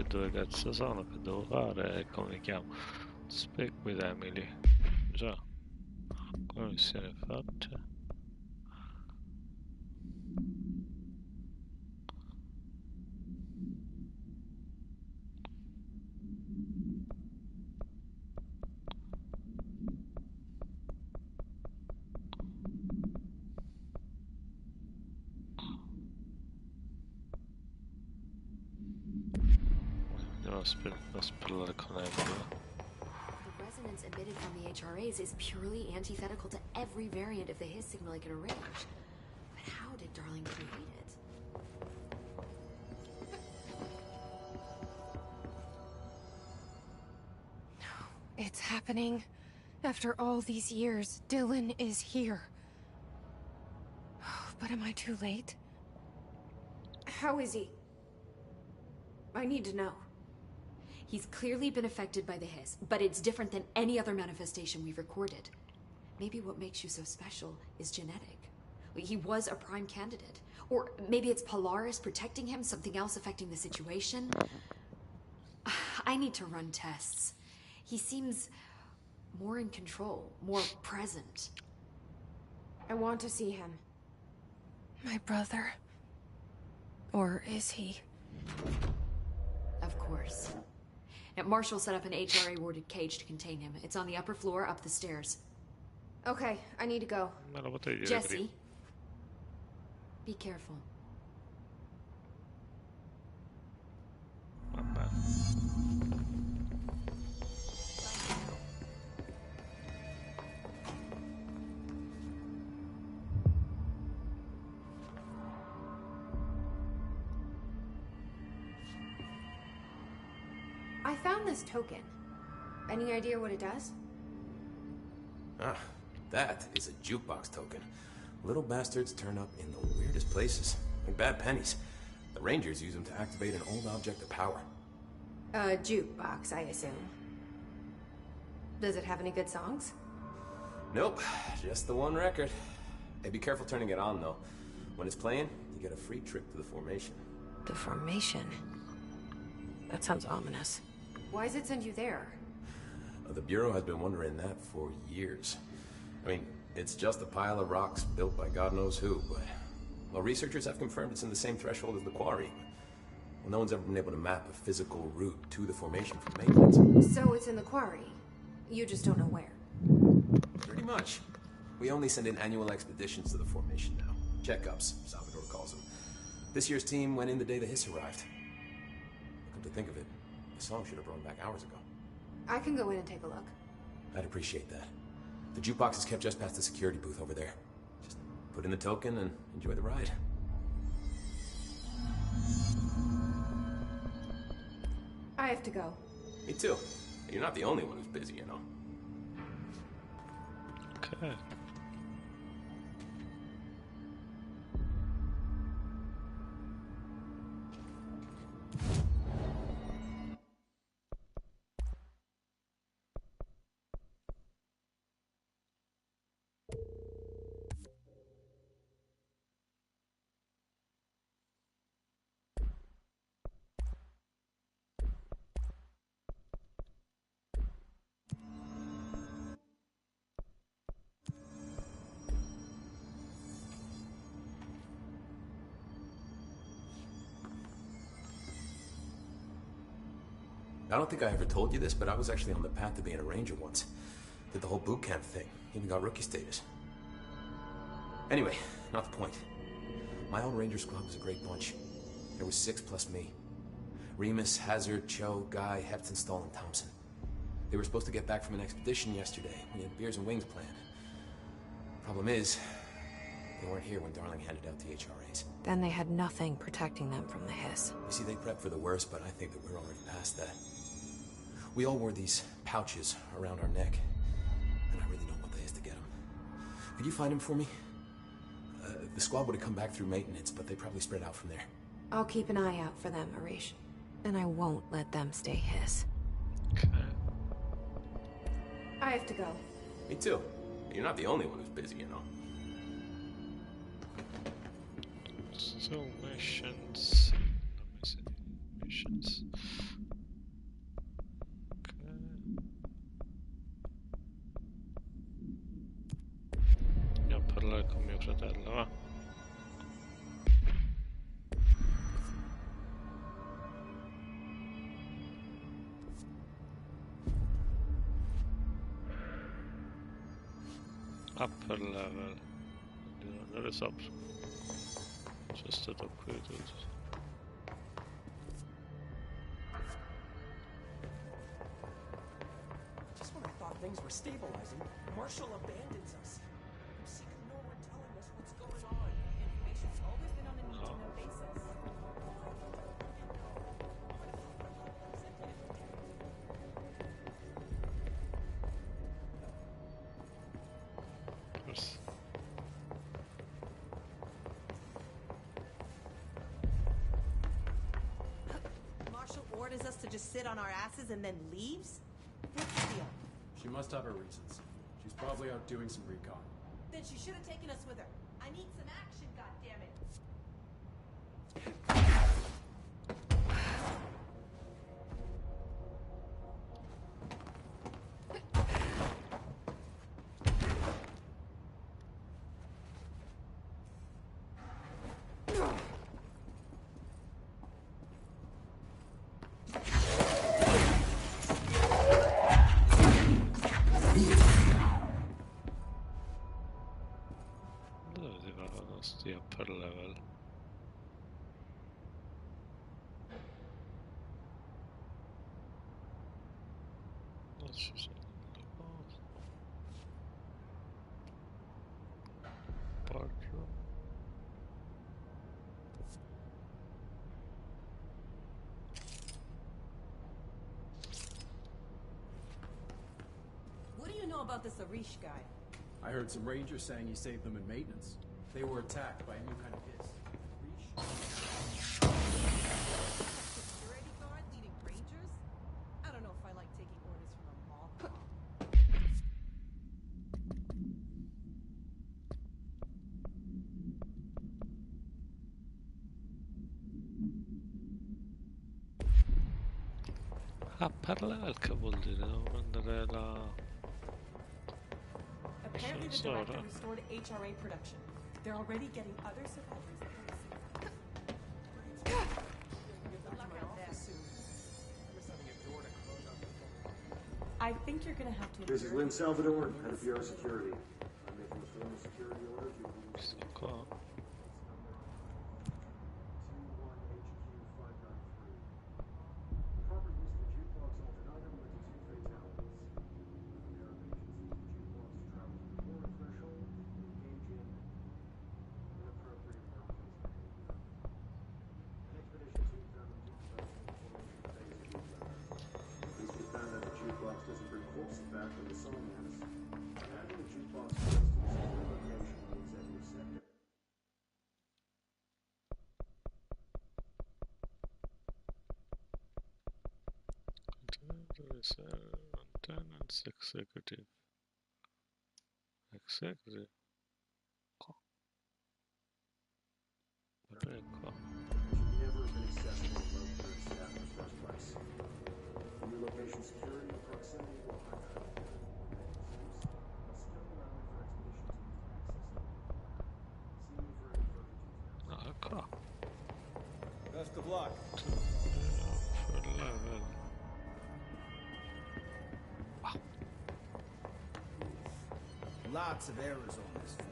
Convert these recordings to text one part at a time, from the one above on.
più cazzo sono, che devo fare e come mi chiamo. Speak with Emily. Già, come missione fatta? Devo parlare con Emily. The resonance emitted from the HRAs is purely antithetical to every variant of the Hiss signal I can arrange. But how did Darling create it? It's happening. After all these years, Dylan is here. But am I too late? How is he? I need to know. He's clearly been affected by the Hiss, but it's different than any other manifestation we've recorded. Maybe what makes you so special is genetic. He was a prime candidate. Or maybe it's Polaris protecting him, something else affecting the situation. I need to run tests. He seems more in control, more present. I want to see him. My brother. Or is he? Of course. Now, Marshall set up an HRA-warded cage to contain him. It's on the upper floor, up the stairs. Okay, I need to go. Jesse, be careful. Vabbè. I found this token. Any idea what it does? Ah, that is a jukebox token. Little bastards turn up in the weirdest places, like bad pennies. The Rangers use them to activate an old object of power. A jukebox, I assume. Does it have any good songs? Nope, just the one record. Hey, be careful turning it on, though. When it's playing, you get a free trip to the formation. The formation? That sounds ominous. Why does it send you there? The Bureau has been wondering that for years. I mean, it's just a pile of rocks built by God knows who, but... Well, researchers have confirmed it's in the same threshold as the quarry. Well, no one's ever been able to map a physical route to the formation from maintenance. So it's in the quarry. You just don't know where. Pretty much. We only send in annual expeditions to the formation now. Checkups, Salvador calls them. This year's team went in the day the Hiss arrived. Come to think of it, the song should have brought back hours ago. I can go in and take a look. I'd appreciate that. The jukebox is kept just past the security booth over there. Just put in the token and enjoy the ride. I have to go. Me too. You're not the only one who's busy, you know. Okay. I don't think I ever told you this, but I was actually on the path to being a ranger once. Did the whole boot camp thing. Even got rookie status. Anyway, not the point. My old ranger squad was a great bunch. There was 6 plus me. Remus, Hazard, Cho, Guy, Heftenstall, and Thompson. They were supposed to get back from an expedition yesterday. We had beers and wings planned. Problem is, they weren't here when Darling handed out the HRAs. Then they had nothing protecting them from the Hiss. You see, they prepped for the worst, but I think that we're already past that. We all wore these pouches around our neck, and I really don't want the Hiss to get them. Could you find him for me? The squad would have come back through maintenance, but they probably spread out from there. I'll keep an eye out for them, Arish. And I won't let them stay Hiss. Okay. I have to go. Me too. You're not the only one who's busy, you know. So missions. Let me see. Missions. Upper level. The reception. Just upgraded. Just when I thought things were stabilizing, Marshall abandons us. I'm sick of no one telling us what's going on. Information's always been on a need-to-know basis. Yes. Marshall orders us to just sit on our asses and then leaves? What's the deal? She must have her reasons. She's probably out doing some recon. Then she should have taken us with her. I need some action, goddammit. That's the upper level. Let's just bathroom. What do you know about this Arish guy? I heard some rangers saying he saved them in maintenance. They were attacked by a new kind of hiss. Security guard leading rangers? I don't know if I like taking orders from a mall cop. Upper الكابل دي من لا Apparently the Sort director of. restored HRA production. They're already getting other survivors. Good luck out there. I think you're gonna have to. This is Lynn Salvador, head of Bureau Security. I'm making a formal security order to release سكان 21HQ593. Proper use of the jukebox alternatum led to 2 fatalities. American agencies, the jukebox traveled to the border threshold and engage in inappropriate groundless behavior. An expedition team found them decompressing the formation phase of the weather. Police was found that the jukebox doesn't bring corpses back from the Solomons. Imagine the jukebox goes to a secret location in the executive sector. maintenance executive. Executive. Ecco. Should never have been accessible to low-clearance staff in the first place. New location security and proximity to a high-traffic area but still allowing for expedition teams to access the area. See me for any further details. Ecco. Best of luck. Upper level. Lots of errors on this film.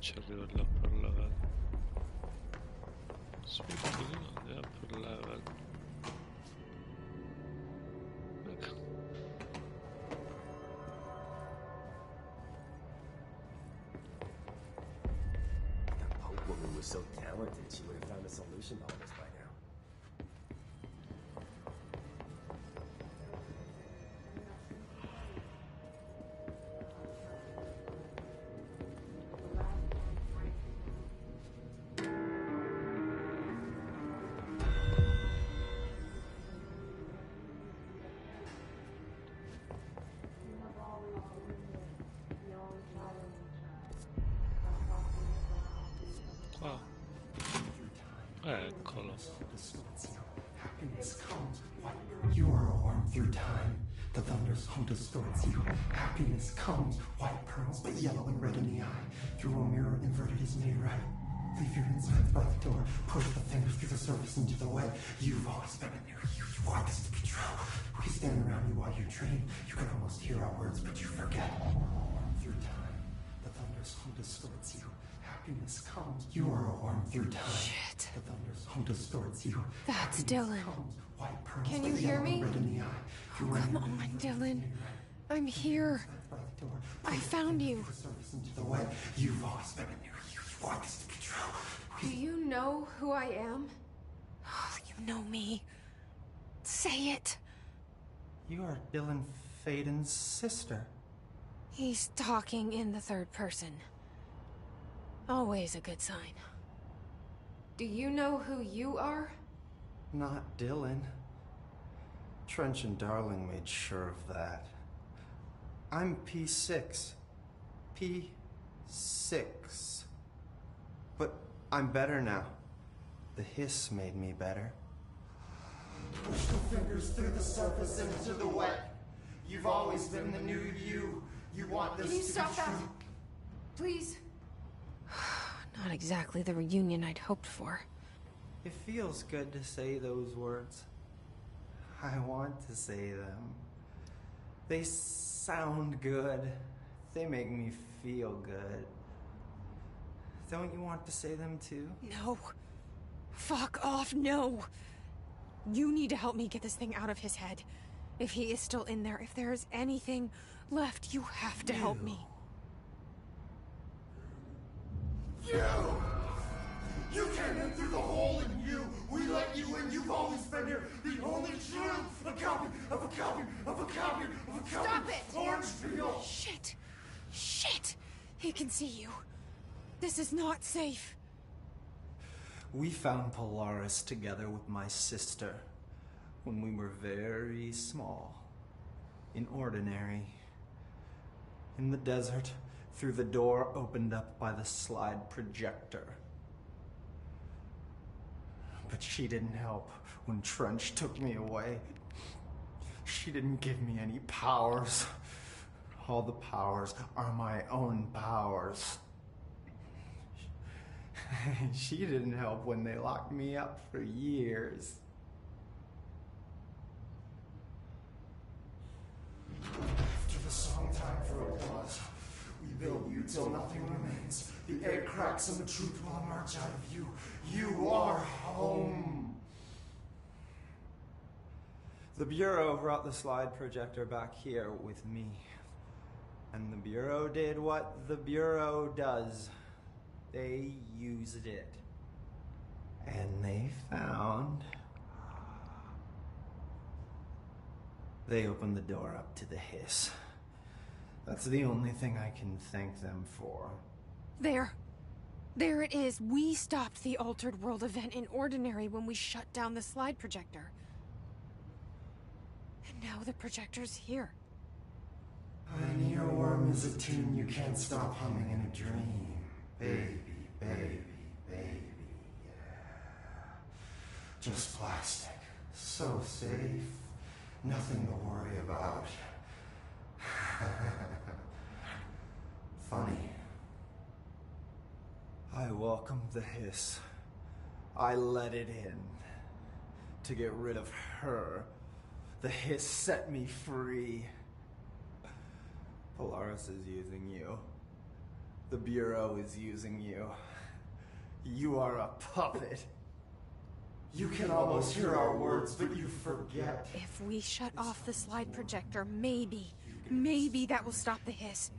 C'arriva all'upper level. Aspetta, the upper level. Ecco. That Pope woman was so talented, she would have found a solution to all this by now. Eccolo. Happiness comes, white pearl. You are a worm through time. The thunder's home distorts you. Happiness comes, white pearls, but yellow and red in the eye. Through a mirror inverted is made right. Leave your insides by the door. Push the fingers through the surface into the way. You've always been in there. You want this to be true. We stand around you while you dream. You can almost hear our words, but you forget. Through time, the thunder's home distorts you. Happiness comes. You are a worm through time. Shit. The thunder's home distorts you. That's Happiness Dylan. comes, white pearls, Can but you hear yellow and me? red in the eye. Oh, come on, Dylan. I'm here. I found you. Into the way. You've always been in there. You want this to be true. Do you know who I am? Oh, you know me. Say it. You are Dylan Faden's sister. He's talking in the third person. Always a good sign. Do you know who you are? Not Dylan. Trench and Darling made sure of that. I'm P6. P6. But I'm better now. The hiss made me better. Push the fingers through the surface into the wet. You've always been the new you. You want this Can you to stop be that? true. Please? Not exactly the reunion I'd hoped for. It feels good to say those words. I want to say them. They sound good. They make me feel good. Don't you want to say them too? No. Fuck off, no. You need to help me get this thing out of his head. If he is still in there, if there is anything left, you have to help me. You came in through the hole in you. We let you in. You've always been here. The only truth. A copy of a copy of a copy of a copy. Stop it! Orange peel. Shit. Shit. He can see you. This is not safe. We found Polaris together with my sister when we were very small. In Ordinary. In the desert, through the door opened up by the slide projector. But she didn't help when Trench took me away. She didn't give me any powers. All the powers are my own powers. She didn't help when they locked me up for years. After the song time for applause, we build you till nothing remains. The egg cracks and the truth will emerge out of you. You are home. The Bureau brought the slide projector back here with me. And the Bureau did what the Bureau does. They used it. And they found... They opened the door up to the hiss. That's the only thing I can thank them for. There. There it is. We stopped the Altered World event in Ordinary when we shut down the slide projector. And now the projector's here. An earworm is a tune you can't stop humming in a dream. Baby, baby, baby, yeah. Just plastic. So safe. Nothing to worry about. Funny. I welcomed the hiss. I let it in. To get rid of her. The hiss set me free. Polaris is using you. The Bureau is using you. You are a puppet. You can almost hear our words, but you forget. If we shut off the slide projector, maybe that will stop the hiss.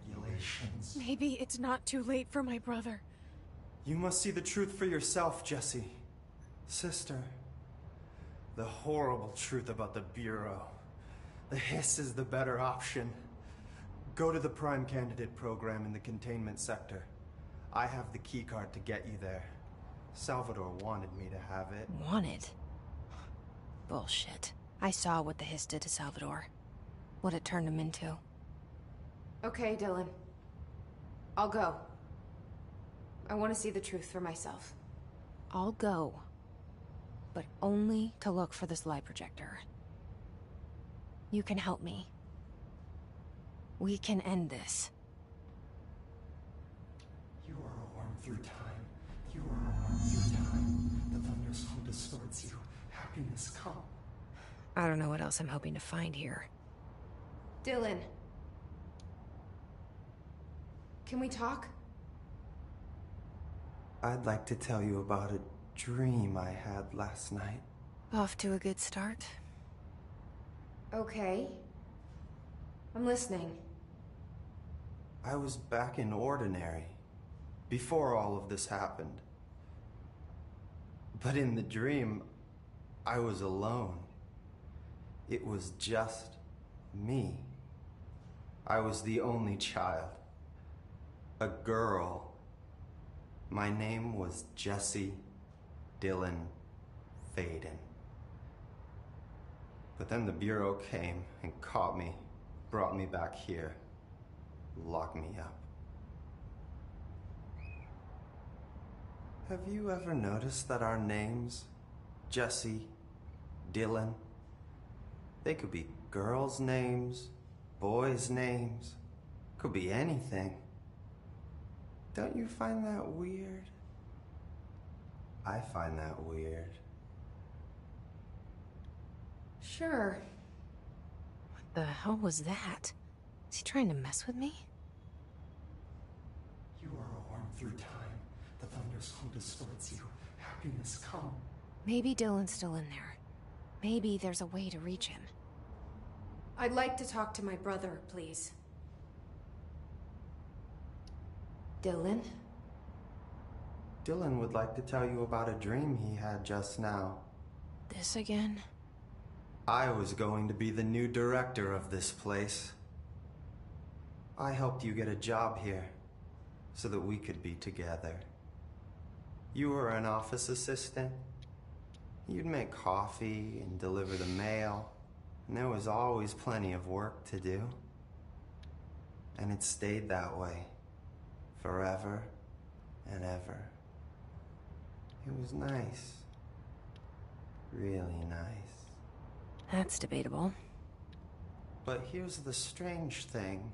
Your regulations. Maybe it's not too late for my brother. You must see the truth for yourself, Jesse. Sister. The horrible truth about the Bureau. The hiss is the better option. Go to the Prime Candidate program in the containment sector. I have the keycard to get you there. Salvador wanted me to have it. Wanted? Bullshit. I saw what the hiss did to Salvador. What it turned him into. Okay, Dylan. I'll go. I want to see the truth for myself. I'll go. But only to look for this light projector. You can help me. We can end this. You are a worm through time. You are a worm through time. The thunderstorm distorts you. Happiness comes. I don't know what else I'm hoping to find here. Dylan. Can we talk? I'd like to tell you about a dream I had last night. Off to a good start. Okay. I'm listening. I was back in Ordinary, before all of this happened. But in the dream, I was alone. It was just me. I was the only child. A girl. My name was Jesse Dylan Faden. But then the Bureau came and caught me, brought me back here, locked me up. Have you ever noticed that our names, Jesse, Dylan, they could be girls' names, boys' names, could be anything. Don't you find that weird? I find that weird. Sure. What the hell was that? Is he trying to mess with me? You are a worm through time. The thunderstorm distorts you. Happiness comes. Maybe Dylan's still in there. Maybe there's a way to reach him. I'd like to talk to my brother, please. Dylan? Dylan would like to tell you about a dream he had just now. This again? I was going to be the new director of this place. I helped you get a job here, so that we could be together. You were an office assistant. You'd make coffee and deliver the mail, and there was always plenty of work to do. And it stayed that way, forever and ever. It was nice. Really nice. That's debatable. But here's the strange thing.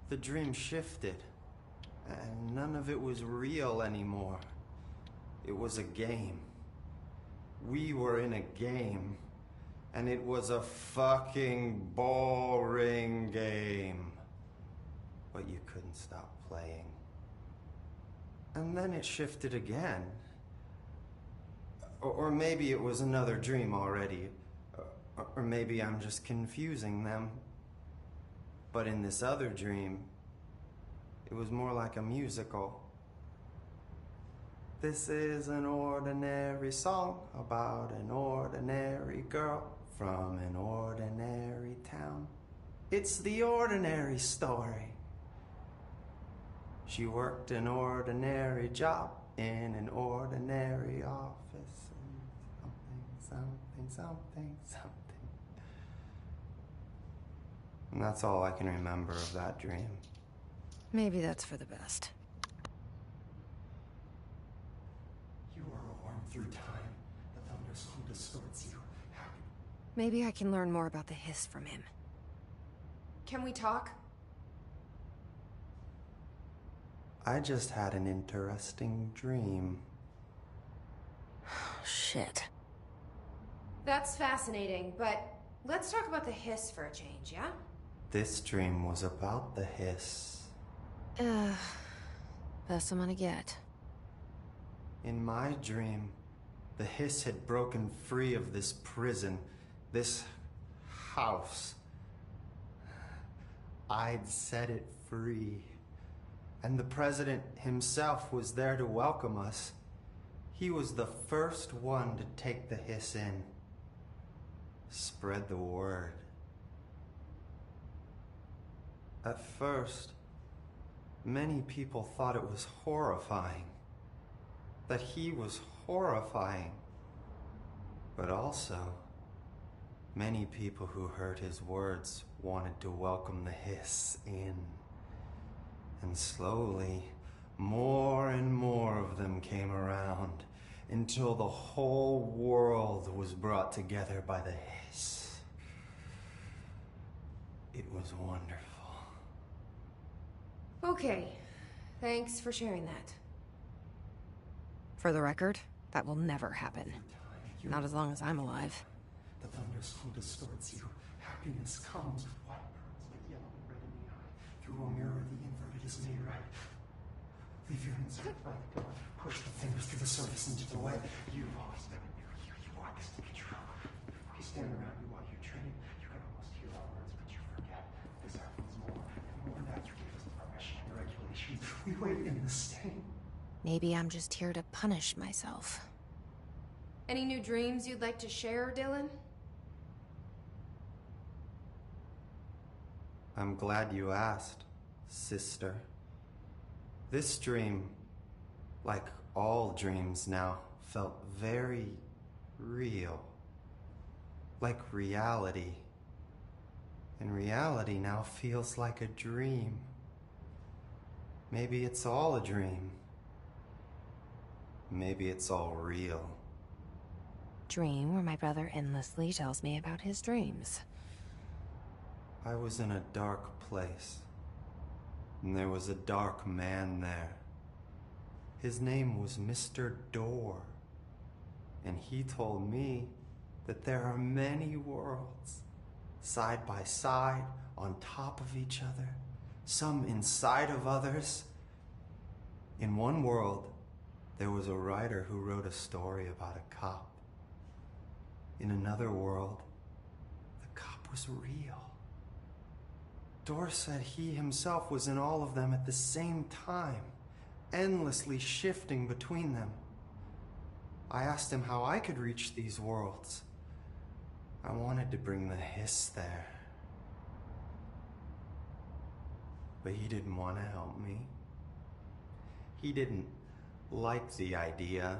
The dream shifted, and none of it was real anymore. It was a game. We were in a game, and it was a fucking boring game. But you couldn't stop playing. And then it shifted again. Or maybe it was another dream already. Or maybe I'm just confusing them. But in this other dream, it was more like a musical. This is an ordinary song about an ordinary girl from an ordinary town. It's the ordinary story. She worked an ordinary job in an ordinary office. And something. And that's all I can remember of that dream. Maybe that's for the best. You are a worm through time. The thunderstorm distorts you. Happy. Maybe I can learn more about the hiss from him. Can we talk? I just had an interesting dream. Shit. That's fascinating, but let's talk about the hiss for a change, yeah? This dream was about the hiss. Best I'm gonna get. In my dream, the hiss had broken free of this prison, this house. I'd set it free. And the president himself was there to welcome us. He was the first one to take the hiss in. Spread the word. At first, many people thought it was horrifying. That he was horrifying. But also, many people who heard his words wanted to welcome the hiss in. And slowly, more and more of them came around, until the whole world was brought together by the hiss. It was wonderful. Okay, thanks for sharing that. For the record, that will never happen. Not as long as I'm alive. The thunderstorm distorts you. Happiness comes with white pearls, but yellow and red in the eye. Through a mirror, the inverted is made right. Leave your insert by the door. Push the fingers through the surface into the way. You've always been here. You want this to be true. We stand around you while you train. You can almost hear our words, but you forget. This happens more and more than that. You gave us the permission and regulations. We wait in the stain. Maybe I'm just here to punish myself. Any new dreams you'd like to share, Dylan? I'm glad you asked, sister. This dream, like all dreams now, felt very real. Like reality. And reality now feels like a dream. Maybe it's all a dream. Maybe it's all real. Dream where my brother endlessly tells me about his dreams. I was in a dark place, and there was a dark man there. His name was Mr. Door, and he told me that there are many worlds, side by side, on top of each other, some inside of others. In one world, there was a writer who wrote a story about a cop. In another world, the cop was real. Door said he himself was in all of them at the same time, endlessly shifting between them. I asked him how I could reach these worlds. I wanted to bring the hiss there. But he didn't want to help me. He didn't like the idea.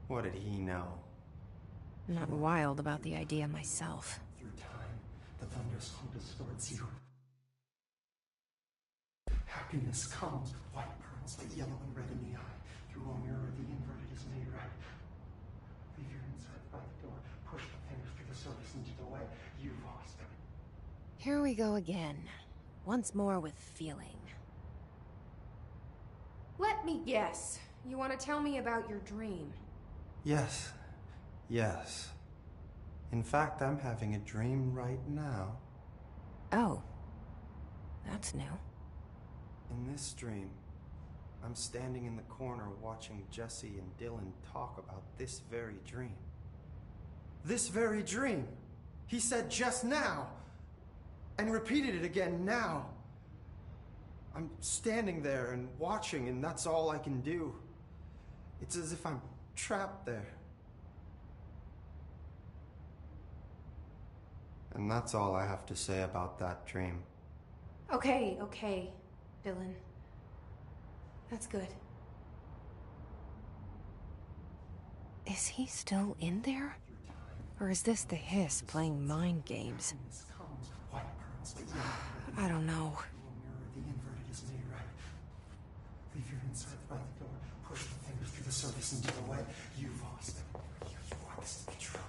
What did he know? I'm not wild about the idea myself. Through time, the thunderstorm distorts you. Happiness comes with white pearls, but yellow and red in the eye. Through a mirror, the inverted is made right. Leave your insert by the door. Push the fingers through the surface into the way. You've always been. Here we go again. Once more with feeling. Let me guess. You want to tell me about your dream? Yes. Yes. In fact, I'm having a dream right now. Oh. That's new. In this dream, I'm standing in the corner watching Jesse and Dylan talk about this very dream. This very dream! He said just now! And repeated it again now. I'm standing there and watching, and that's all I can do. It's as if I'm trapped there. And that's all I have to say about that dream. Okay, Dylan. That's good. Is he still in there? Or is this the hiss playing mind games? I don't know. The inverted is made right. Leave your insert by the door. Push the fingers through the surface into the way. You've always been. You want this to be true.